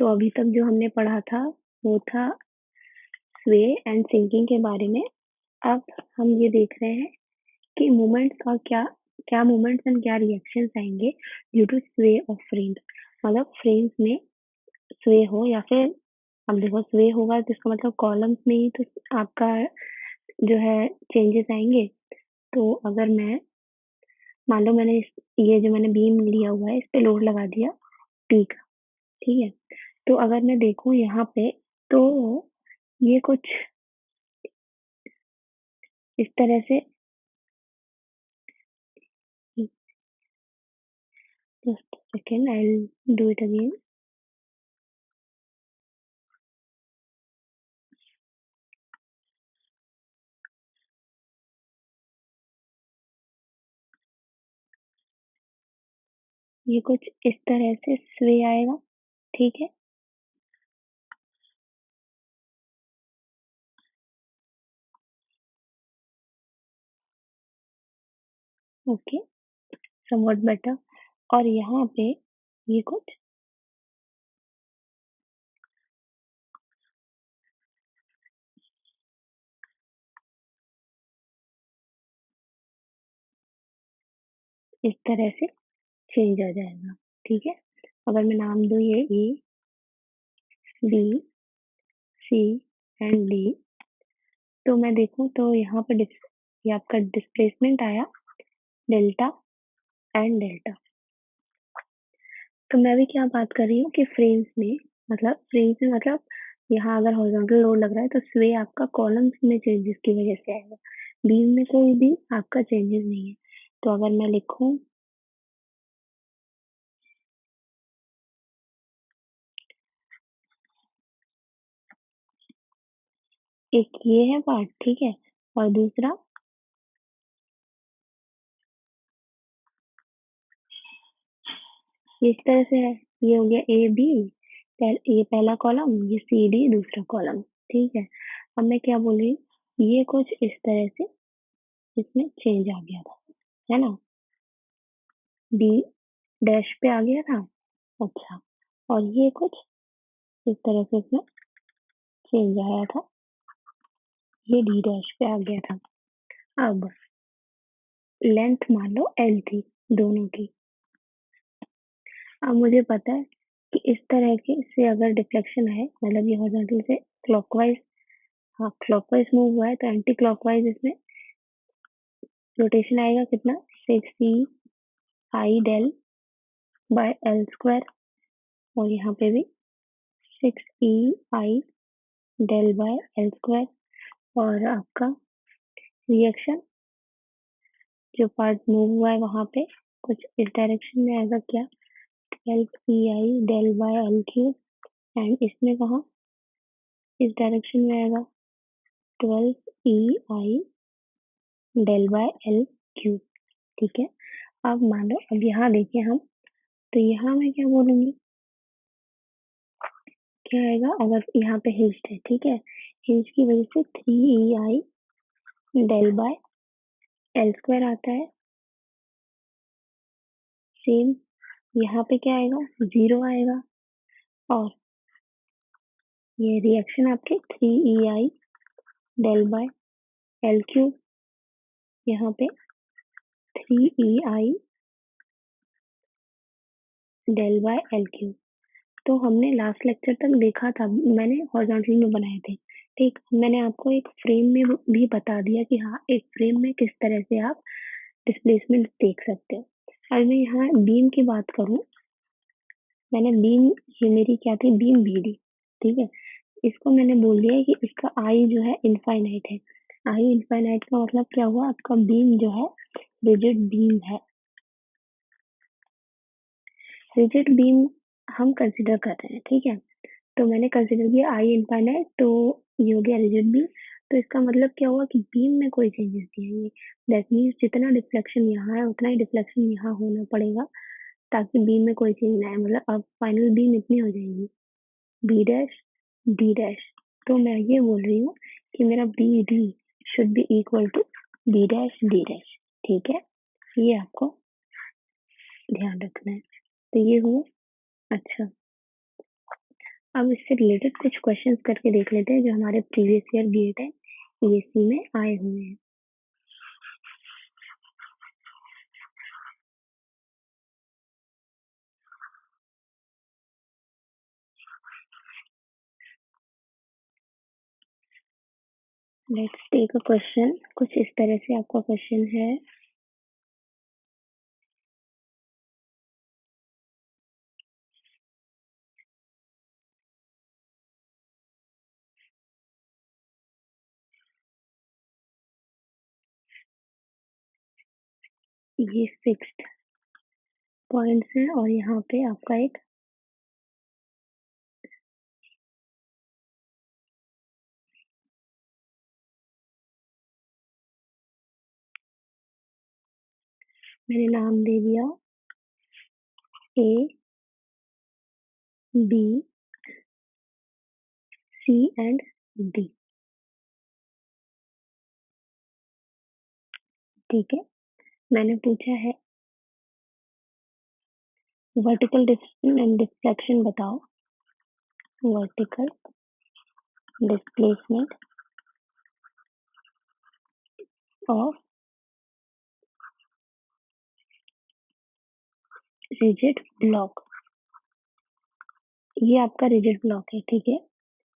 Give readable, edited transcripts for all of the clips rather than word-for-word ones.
तो अभी तक जो हमने पढ़ा था वो था स्वे एंड सिंकिंग के बारे में। अब हम ये देख रहे हैं कि मूवमेंट्स का क्या क्या मूवमेंट्स एंड क्या रिएक्शंस आएंगे ड्यू टू स्वे ऑफ फ्रेम्स। मतलब फ्रेम्स में स्वे हो या फिर अब देखो स्वे होगा तो इसका मतलब कॉलम्स में ही तो आपका जो है चेंजेस आएंगे। तो अगर मैं मान लो मैंने ये जो मैंने बीम लिया हुआ है इस पे लोड लगा दिया पी का, ठीक है। तो अगर मैं देखूं यहाँ पे तो ये कुछ इस तरह से just second I will do it again. ये कुछ इस तरह से स्वे आएगा, ठीक है। Okay, somewhat better. और यहाँ पे ये कुछ इस तरह से चेंज आ जाएगा, ठीक है। अगर मैं नाम दूं ये A B C and D, तो मैं देखूं तो यहाँ पे ये आपका डिस्प्लेसमेंट आया डेल्टा एंड डेल्टा। तो मैं अभी क्या बात कर रही हूँ कि फ्रेम्स में मतलब यहाँ अगर हॉरिजॉन्टल लोड लग रहा है तो स्वे आपका कॉलम्स में चेंजेस की वजह से आएगा, बीम में कोई भी आपका चेंजेस नहीं है। तो अगर मैं लिखूं एक ये है पार्ट, ठीक है, और दूसरा इस तरह से है, ये हो गया ए बी, ये पहला कॉलम, ये सी डी दूसरा कॉलम, ठीक है। अब मैं क्या बोल रही हूँ, ये कुछ इस तरह से इसमें चेंज आ गया था, है ना, डी डैश पे आ गया था। अच्छा, और ये कुछ इस तरह से इसमें चेंज आया था, ये डी डैश पे आ गया था। अब लेंथ मान लो एल थी दोनों की। अब मुझे पता है कि इस तरह के से अगर डिफ्लेक्शन है, मतलब ये हॉरिजॉन्टल से क्लॉकवाइज, हाँ क्लॉकवाइज मूव हुआ है तो एंटी क्लॉकवाइज इसमें रोटेशन आएगा कितना, 6e del by L square, और यहाँ पे भी 6e del by L square. और आपका रिएक्शन जो पार्ट मूव हुआ है वहां पे कुछ इस डायरेक्शन में आएगा, क्या 12 P del by L cube, and इसमें कहा इस डायरेक्शन में आएगा 12 डेल बाय एल क्यूब, ठीक है। अब मान लो अब यहाँ देखिए हम, तो यहाँ मैं क्या बोलूंगी, क्या आएगा अगर यहाँ पे हिंज है, ठीक है, हिंज की वजह से 3 डेल बाय एल स्क्वायर आता है। सेम यहाँ पे क्या आएगा, 0 आएगा, और ये रिएक्शन आपके 3 डेल बाय एल क्यूब, यहाँ पे 3 डेल बाय एल क्यूब। तो हमने लास्ट लेक्चर तक देखा था, मैंने हॉरिजॉन्टल में बनाए थे, ठीक। मैंने आपको एक फ्रेम में भी बता दिया कि हाँ एक फ्रेम में किस तरह से आप डिस्प्लेसमेंट देख सकते हो। अब मैं यहाँ बीम की बात करूँ, मैंने बीम, ये मेरी क्या थी, बीम बीडी, ठीक है। इसको मैंने बोल दिया कि इसका आई जो है इनफाइनाइट है। आई इनफाइनाइट का मतलब क्या हुआ, आपका बीम जो है रिजिड बीम है, रिजिड बीम हम कंसिडर कर रहे हैं, ठीक है। तो मैंने कंसिडर किया आई इनफाइनाइट, तो ये हो गया रिजिड बीम। तो इसका मतलब क्या हुआ कि बीम में कोई चेंजेस नहीं आएंगे, दैट मीन्स जितना डिफ्लेक्शन यहाँ है उतना ही डिफ्लेक्शन यहाँ होना पड़ेगा ताकि बीम में कोई चेंज ना आए। मतलब अब फाइनल बीम इतनी हो जाएगी बी डैश डी डैश। तो मैं ये बोल रही हूँ कि मेरा B D should be equal to B dash D dash, ठीक है। ये आपको ध्यान रखना है। तो ये हुआ। अच्छा, अब इससे रिलेटेड कुछ क्वेश्चंस करके देख लेते हैं जो हमारे प्रीवियस ईयर गेट है ईएससी में आए हुए हैं। Let's take a question. कुछ इस तरह से आपका क्वेश्चन है। ये फिक्स्ड पॉइंट्स हैं और यहाँ पे आपका एक मैंने नाम दे दिया A B C and D. ठीक है, मैंने पूछा है वर्टिकल डिफ्लेक्शन बताओ। Vertical displacement of rigid block. ये आपका रिजिड ब्लॉक है, ठीक है।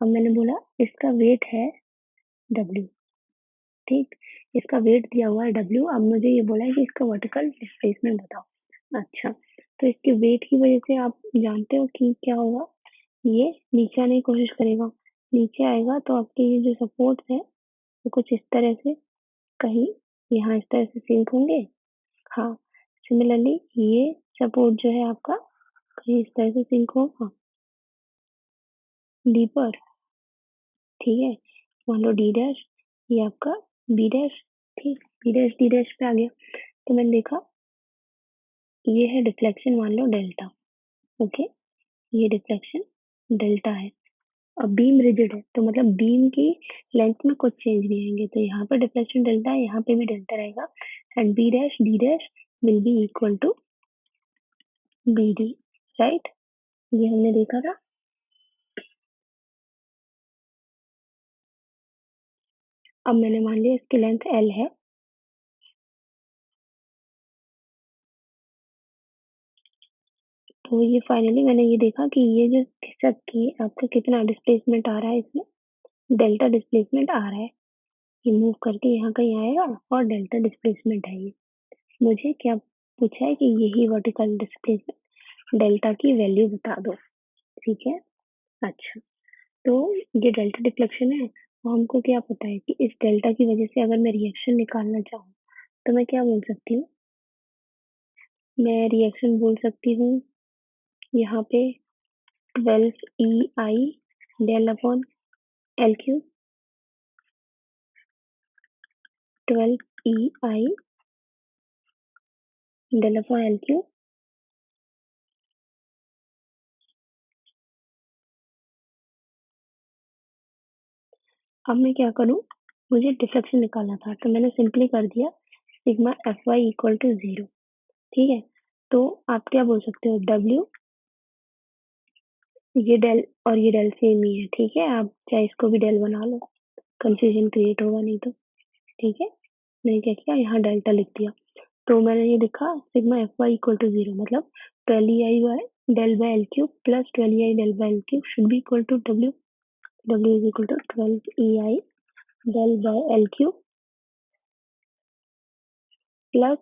अब मैंने बोला इसका वेट है W, ठीक। इसका वेट दिया हुआ है W। अब मुझे ये बोला है कि इसका वर्टिकल डिस्प्लेसमेंट बताओ। अच्छा, तो इसके वेट की वजह से आप जानते हो कि क्या होगा, ये नीचे आने की कोशिश करेगा। नीचे आएगा तो आपके ये जो सपोर्ट है वो कुछ इस तरह से कहीं यहाँ इस तरह से सिंक होंगे। हाँ, सिमिलरली ये सपोर्ट जो है आपका कहीं इस तरह से सिंक होगा डी पर, ठीक है। मान लो डी डैश, ये आपका बी डैश, ठीक। बी डैश डी डैश पे आ गया तो मैंने देखा ये है डिफ्लेक्शन, मान लो डेल्टा। ओके, ये डिफ्लेक्शन डेल्टा है। अब बीम रिजिड है तो मतलब बीम की लेंथ में कुछ चेंज नहीं आएंगे, तो यहाँ पर डिफ्लेक्शन डेल्टा है, यहाँ पे भी डेल्टा रहेगा and B dash D dash will be equal to B D, right. ये हमने देखा था। अब मैंने मान लिया इसकी लेंथ एल है, तो ये फाइनली मैंने ये देखा कि ये जो खिसक के आपका कितना डिस्प्लेसमेंट आ रहा है, इसमें डेल्टा डिस्प्लेसमेंट आ रहा है। ये मूव करके यहाँ कहीं आएगा और डेल्टा डिस्प्लेसमेंट है ये। मुझे क्या पूछा है कि यही वर्टिकल डिस्प्लेसमेंट डेल्टा की वैल्यू बता दो, ठीक है। अच्छा, तो ये डेल्टा डिफ्लेक्शन है और हमको क्या पता है कि इस डेल्टा की वजह से अगर मैं रिएक्शन निकालना चाहूँ तो मैं क्या बोल सकती हूँ, मैं रिएक्शन बोल सकती हूँ यहाँ पे 12 EI del upon L cube, 12 EI del upon L cube. अब मैं क्या करूँ, मुझे डिफ्लेक्शन निकालना था तो मैंने सिंपली कर दिया sigma F Y equal to 0, ठीक है। तो आप क्या बोल सकते हो, W, ये डेल और ये डेल सेम ही है, ठीक है। आप चाहे इसको भी डेल बना लो, कंफ्यूजन क्रिएट होगा नहीं तो, ठीक है। मैंने क्या किया, यहाँ डेल्टा लिख दिया। तो मैंने ये लिखा sigma F Y equal to 0 मतलब 12 EI बाय del by L cube plus 12 EI del by L cube should be equal to W। W is equal to 12 EI del by L cube plus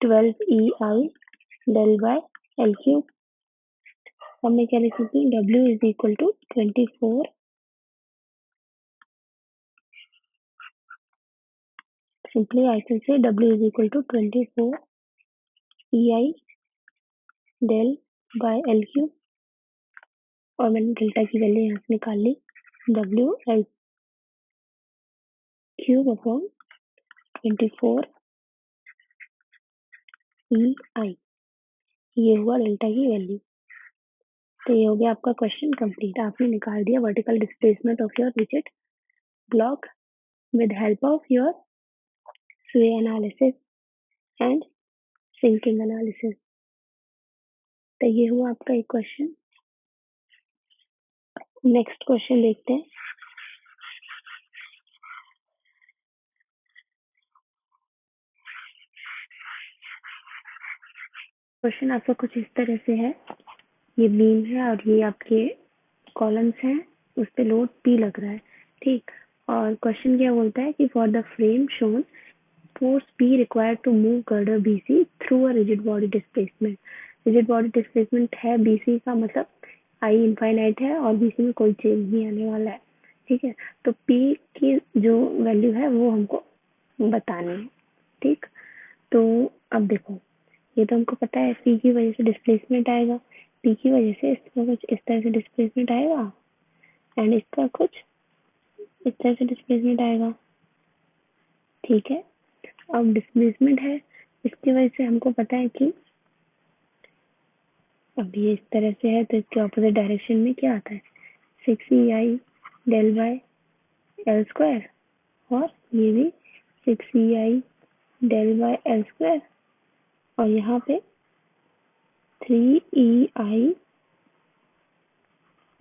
12 EI del by L cube. अब मैं क्या लिख सकती हूँ, W is equal to 24, simply I can say W is equal to 24 EI del by L cube और मैंने delta की value यहाँ से निकाल ली, W L cube upon 24 EI। ये हुआ डेल्टा की वैल्यू। तो ये हो गया आपका क्वेश्चन कंप्लीट। आपने निकाल दिया vertical displacement of your rigid block with help of your sway analysis and sinking analysis। तो ये हुआ आपका एक क्वेश्चन। नेक्स्ट क्वेश्चन देखते हैं। क्वेश्चन आपका कुछ इस तरह से है, ये बीम है और ये आपके कॉलम्स हैं, उस पे लोड P लग रहा है, ठीक। और क्वेश्चन क्या बोलता है कि for the frame shown force P required to move girder BC through a rigid body displacement. rigid body displacement है BC का मतलब I infinite है और BC में कोई चेंज नहीं आने वाला है, ठीक है। तो P की जो वैल्यू है वो हमको बतानी है, ठीक। तो अब देखो, ये तो हमको पता है P की वजह से डिस्प्लेसमेंट आएगा, P की वजह से इसका कुछ इस तरह से डिस्प्लेसमेंट आएगा एंड इसका कुछ इस तरह से डिस्प्लेसमेंट आएगा, ठीक है। अब डिस्प्लेसमेंट है, इसकी वजह से हमको पता है कि अब ये इस तरह से है तो इसके ऑपोजिट डायरेक्शन में क्या आता है, 6EI del by L square, और ये भी 6EI del by L square, और यहाँ पे 3EI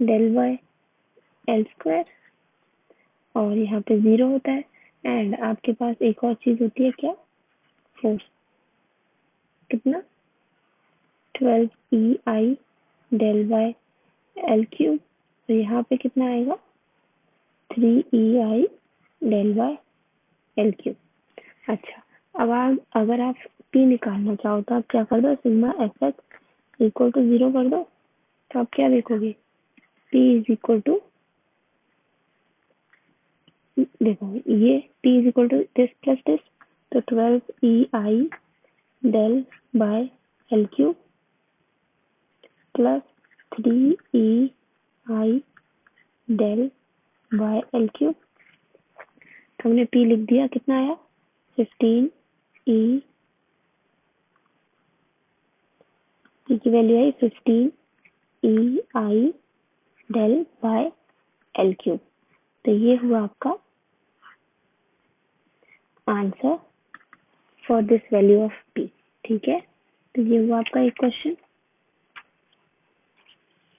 del by L square, और यहाँ पे 0 होता है। एंड आपके पास एक और चीज होती है क्या, फोर्स, कितना 12EI del by L cube, तो यहाँ पे कितना आएगा 3EI del by L cube. अच्छा, अब आप अगर आप P निकालना चाहो तो आप क्या कर दो, sigma F X equal to 0 कर दो, तो आप क्या देखोगे, P इज इक्वल टू, देखो ये P is equal to this plus this, तो 12EI del by L cube plus 3EI del by L cube, तो हमने P लिख दिया, कितना आया 15E, P की वैल्यू आई 15EI del by L cube. तो ये हुआ आपका answer for this value of P, ठीक है। तो ये हुआ आपका एक क्वेश्चन।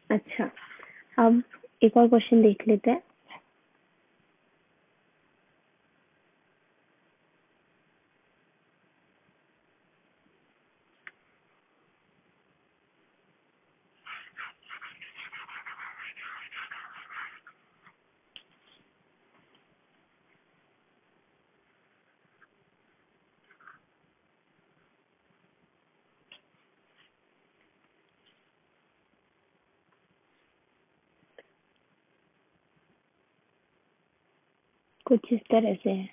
अच्छा, अब एक और क्वेश्चन देख लेते हैं। कुछ इस तरह से है,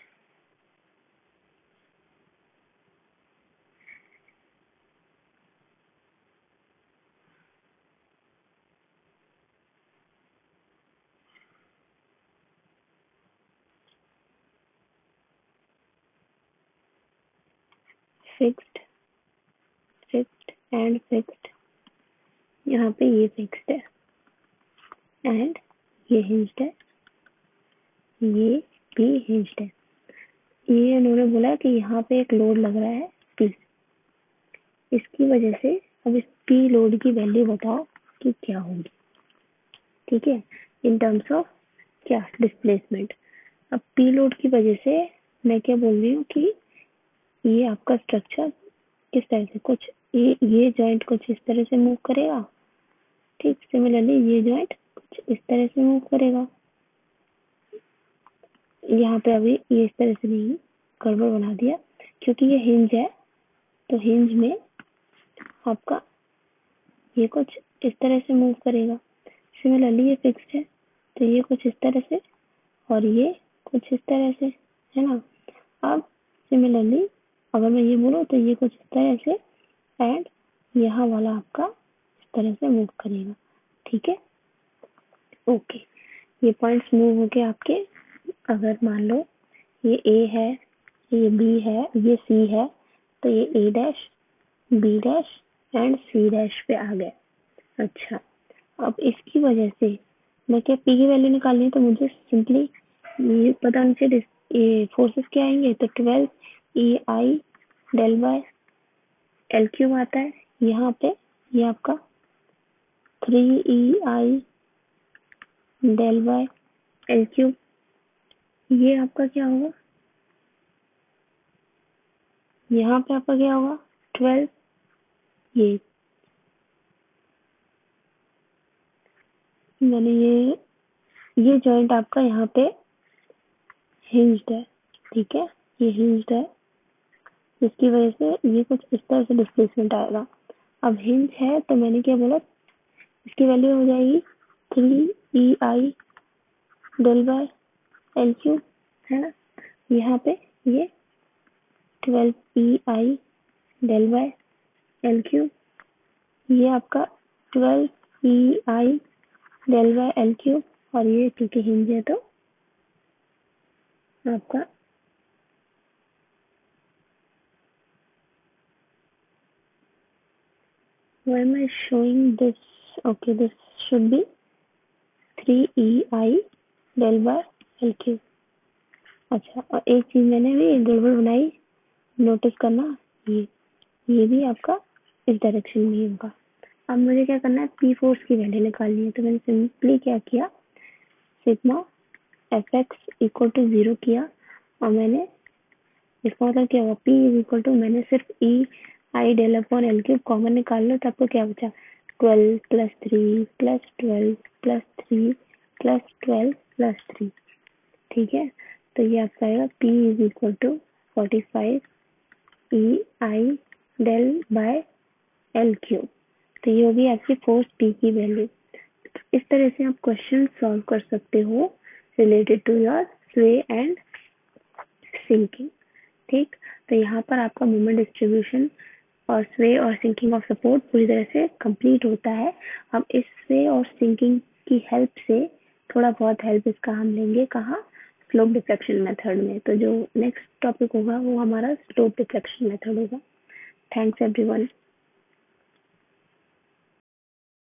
फिक्स्ड फिक्स्ड एंड फिक्स्ड, यहाँ पे ये फिक्स्ड है एंड ये हिंज्ड है, ये भी हिंज्ड है। ये उन्होंने बोला कि यहाँ पे एक लोड लग रहा है P, इसकी वजह से अब इस P लोड की वैल्यू बताओ कि क्या होगी, ठीक है, इन टर्म्स ऑफ क्या, डिस्प्लेसमेंट। अब P लोड की वजह से मैं क्या बोल रही हूँ कि ये आपका स्ट्रक्चर किस तरह से, कुछ ये जॉइंट कुछ इस तरह से मूव करेगा, ठीक। सिमिलरली ये जॉइंट कुछ इस तरह से मूव करेगा, यहाँ पे अभी ये इस तरह से नहीं, गड़बड़ बना दिया क्योंकि ये हिंज है, तो हिंज में आपका ये कुछ इस तरह से मूव करेगा। सिमिलरली ये फिक्स्ड है तो ये कुछ इस तरह से और ये कुछ इस तरह से, है ना। अब सिमिलरली अगर मैं ये बोलूँ तो ये कुछ इस तरह से एंड यहाँ वाला आपका इस तरह से मूव करेगा, ठीक है। ओके, ये पॉइंट्स मूव होके आपके, अगर मान लो ये ए है, ये बी है, ये सी है, तो ये A dash, B dash and C dash पे आ गए। अच्छा, अब इसकी वजह से मैं क्या पी की वैल्यू निकालनी है, तो मुझे सिंपली ये पता होना चाहिए ये फोर्सेस क्या आएंगे, तो 12EI del by L cube आता है, यहाँ पे ये आपका 3EI del bye L cube, ये आपका क्या होगा, यहाँ पे आपका क्या होगा 12, ये मैंने ये जॉइंट आपका यहाँ पे हिंज्ड है, ठीक है, ये हिंज्ड है, जिसकी वजह से ये कुछ इस तरह से डिस्प्लेसमेंट आएगा। अब हिंज है तो मैंने क्या बोला, इसकी वैल्यू हो जाएगी 3 EI del by L cube, है ना। यहाँ पे ये 12 EI del by L cube, ये आपका 12 EI del by L cube, और ये क्योंकि हिंज है तो आपका why am I showing this, okay this should be 3 EI del by L cube. अच्छा, और एक चीज मैंने भी गड़बड़ बनाई, नोटिस करना, ये भी आपका इस डायरेक्शन में ही होगा। अब मुझे क्या करना है, पी फोर्स की वैल्यू निकालनी है, तो मैंने सिंपली क्या किया, sigma F X equal to 0 किया, और मैंने इसका मतलब क्या हुआ, पी इज इक्वल टू, मैंने सिर्फ E I del upon L cube common निकाल लो, तो आपको क्या बचा 12 plus 3 plus 12 plus 3 plus 12 plus 3, ठीक है। तो ये आपका आएगा P is equal to 45 E I del by L cube. तो ये होगी आपकी फोर्स पी की वैल्यू। इस तरह से आप क्वेश्चन सॉल्व कर सकते हो रिलेटेड टू योर स्वे एंड सिंकिंग, ठीक। तो यहाँ पर आपका मोमेंट डिस्ट्रीब्यूशन और स्वे और सिंकिंग ऑफ सपोर्ट पूरी तरह से कंप्लीट होता है। हम इस स्वे और सिंकिंग की हेल्प से थोड़ा बहुत हेल्प इसका हम लेंगे कहाँ, स्लोप डिफ्लेक्शन मेथड में। तो जो नेक्स्ट टॉपिक होगा वो हमारा स्लोप डिफ्लेक्शन मेथड होगा। Thanks everyone.